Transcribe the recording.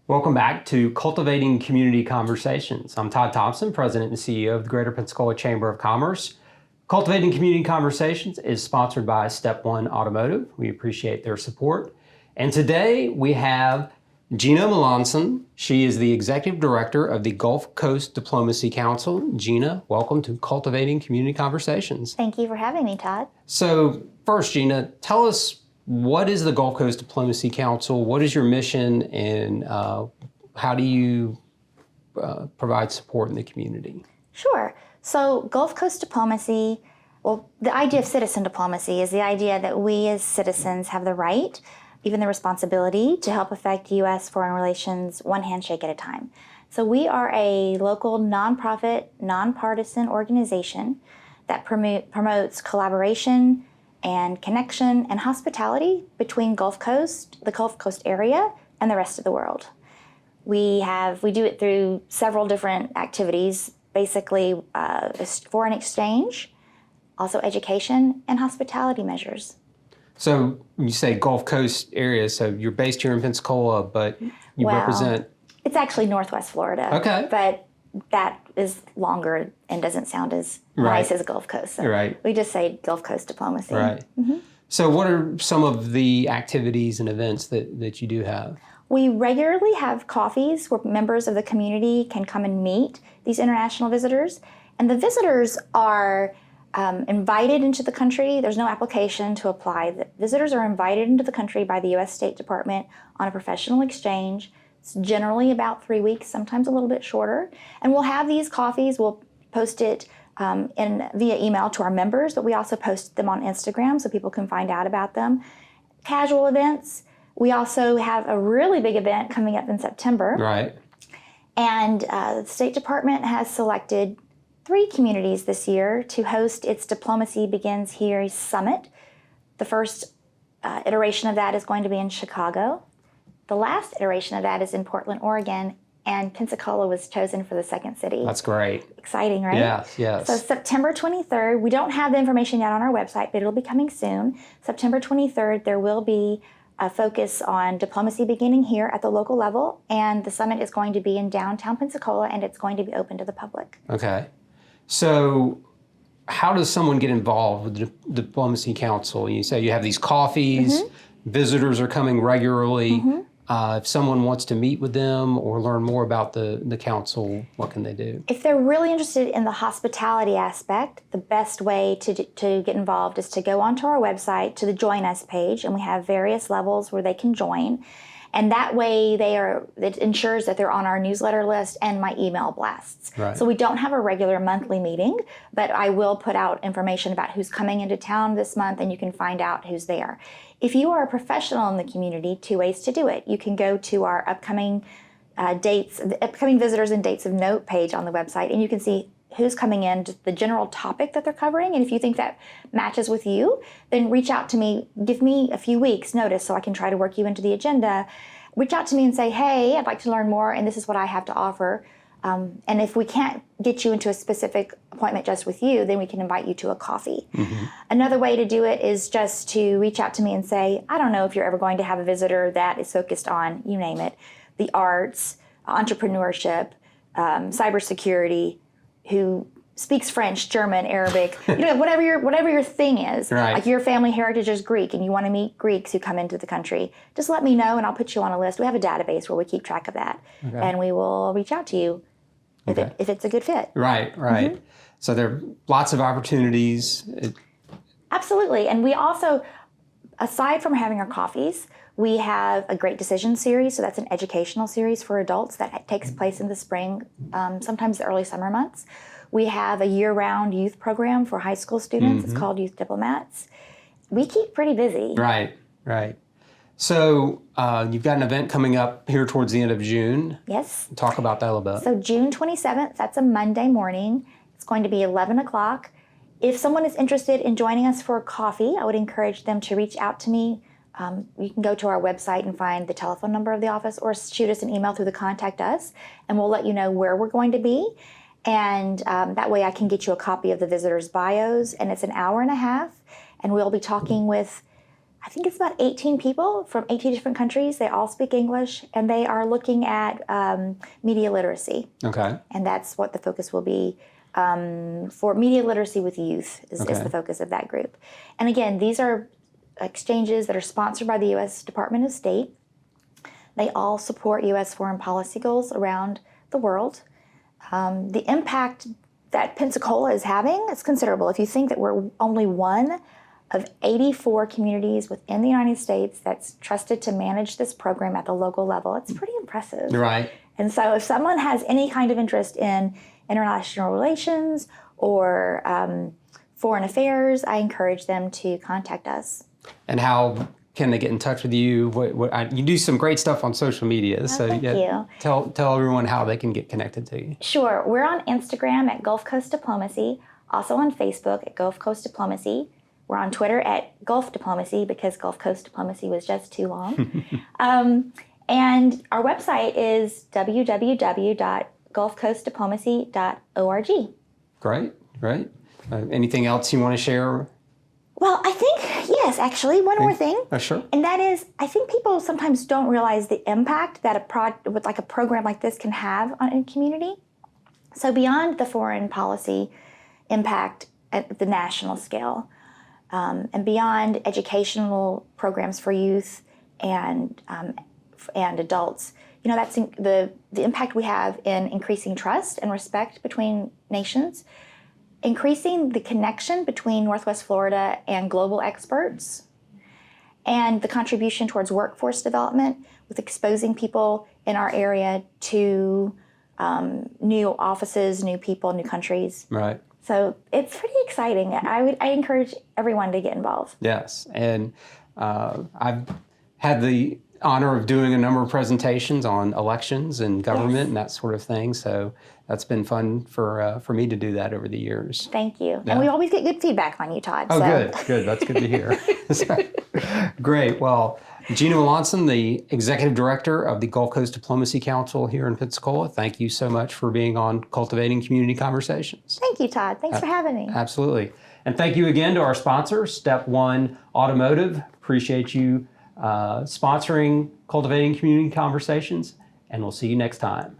Welcome back to Cultivating Community Conversations. I'm Todd Thompson, President and CEO of the Greater Pensacola Chamber of Commerce. Cultivating Community Conversations is sponsored by Step One Automotive. We appreciate their support. And today we have Jena Mélançon. She is the Executive Director of the Gulf Coast Diplomacy Council. Jena, welcome to Cultivating Community Conversations. Thank you for having me, Todd. So first, Jena, tell us, what is the Gulf Coast Diplomacy Council? What is your mission, and how do you provide support in the community? Sure. So Gulf Coast diplomacy, well, the idea of citizen diplomacy is the idea that we as citizens have the right, even the responsibility, to help affect U.S. foreign relations one handshake at a time. So we are a local nonprofit, nonpartisan organization that promotes collaboration and connection and hospitality between the Gulf Coast area, and the rest of the world. We do it through several different activities, basically foreign exchange, also education, and hospitality measures. So you say Gulf Coast area, so you're based here in Pensacola, but you represent... It's actually Northwest Florida. Okay. But that is longer and doesn't sound as nice as Gulf Coast. So we just say Gulf Coast diplomacy. Right. Mm-hmm. So what are some of the activities and events that you do have? We regularly have coffees where members of the community can come and meet these international visitors. And the visitors are invited into the country. There's no application to apply. The visitors are invited into the country by the U.S. State Department on a professional exchange. It's generally about 3 weeks, sometimes a little bit shorter. And we'll have these coffees. We'll post it via email to our members, but we also post them on Instagram so people can find out about them. Casual events. We also have a really big event coming up in September. Right. And the State Department has selected 3 communities this year to host its Diplomacy Begins Here Summit. The first iteration of that is going to be in Chicago. The last iteration of that is in Portland, Oregon, and Pensacola was chosen for the second city. That's great. Exciting, right? Yes. So September 23rd, we don't have the information yet on our website, but it'll be coming soon. September 23rd, there will be a focus on diplomacy beginning here at the local level, and the summit is going to be in downtown Pensacola, and it's going to be open to the public. Okay. So how does someone get involved with the Diplomacy Council? You say you have these coffees, visitors are coming regularly. If someone wants to meet with them or learn more about the council, what can they do? If they're really interested in the hospitality aspect, the best way to get involved is to go onto our website to the Join Us page, and we have various levels where they can join. And that way it ensures that they're on our newsletter list and my email blasts. Right. So we don't have a regular monthly meeting, but I will put out information about who's coming into town this month, and you can find out who's there. If you are a professional in the community, 2 ways to do it. You can go to our upcoming visitors and dates of note page on the website, and you can see who's coming in, the general topic that they're covering. And if you think that matches with you, then reach out to me. Give me a few weeks notice so I can try to work you into the agenda. Reach out to me and say, hey, I'd like to learn more, and this is what I have to offer. And if we can't get you into a specific appointment just with you, then we can invite you to a coffee. Another way to do it is just to reach out to me and say, I don't know if you're ever going to have a visitor that is focused on, you name it, the arts, entrepreneurship, cybersecurity, who speaks French, German, Arabic, whatever your thing is. Right. Like your family heritage is Greek and you want to meet Greeks who come into the country, just let me know and I'll put you on a list. We have a database where we keep track of that, and we will reach out to you if it's a good fit. Right. So there are lots of opportunities. Absolutely. And we also, aside from having our coffees, we have a Great Decision series. So that's an educational series for adults that takes place in the spring, sometimes the early summer months. We have a year-round youth program for high school students. It's called Youth Diplomats. We keep pretty busy. Right. So you've got an event coming up here towards the end of June. Yes. Talk about that a little bit. So June 27th, that's a Monday morning. It's going to be 11 o'clock. If someone is interested in joining us for a coffee, I would encourage them to reach out to me. You can go to our website and find the telephone number of the office, or shoot us an email through the Contact Us, and we'll let you know where we're going to be. And that way I can get you a copy of the visitors' bios, and it's an hour and a half, and we'll be talking with I think it's about 18 people from 18 different countries. They all speak English, and they are looking at media literacy. Okay. And that's what the focus will be for media literacy with youth is the focus of that group. And again, these are exchanges that are sponsored by the U.S. Department of State. They all support U.S. foreign policy goals around the world. The impact that Pensacola is having is considerable. If you think that we're only one of 84 communities within the United States that's trusted to manage this program at the local level, it's pretty impressive. Right. And so if someone has any kind of interest in international relations or foreign affairs, I encourage them to contact us. And how can they get in touch with you? You do some great stuff on social media. So thank you. Tell everyone how they can get connected to you. Sure. We're on Instagram at Gulf Coast Diplomacy, also on Facebook at Gulf Coast Diplomacy. We're on Twitter at Gulf Diplomacy because Gulf Coast Diplomacy was just too long. And our website is www.gulfcoastdiplomacy.org. Great. Anything else you want to share? Well, I think, yes, actually, one more thing. Sure. And that is, I think people sometimes don't realize the impact that a program like this can have on a community. So beyond the foreign policy impact at the national scale, and beyond educational programs for youth and adults, that's the impact we have in increasing trust and respect between nations, increasing the connection between Northwest Florida and global experts, and the contribution towards workforce development with exposing people in our area to new offices, new people, new countries. Right. So it's pretty exciting. I encourage everyone to get involved. Yes, and I've had the honor of doing a number of presentations on elections and government and that sort of thing. So that's been fun for me to do that over the years. Thank you. Yeah. And we always get good feedback on you, Todd. Oh, good. That's good to hear. Great. Well, Jena Mélançon, the Executive Director of the Gulf Coast Diplomacy Council here in Pensacola, thank you so much for being on Cultivating Community Conversations. Thank you, Todd. Thanks for having me. Absolutely. And thank you again to our sponsor, Step 1 Automotive. Appreciate you sponsoring Cultivating Community Conversations, and we'll see you next time.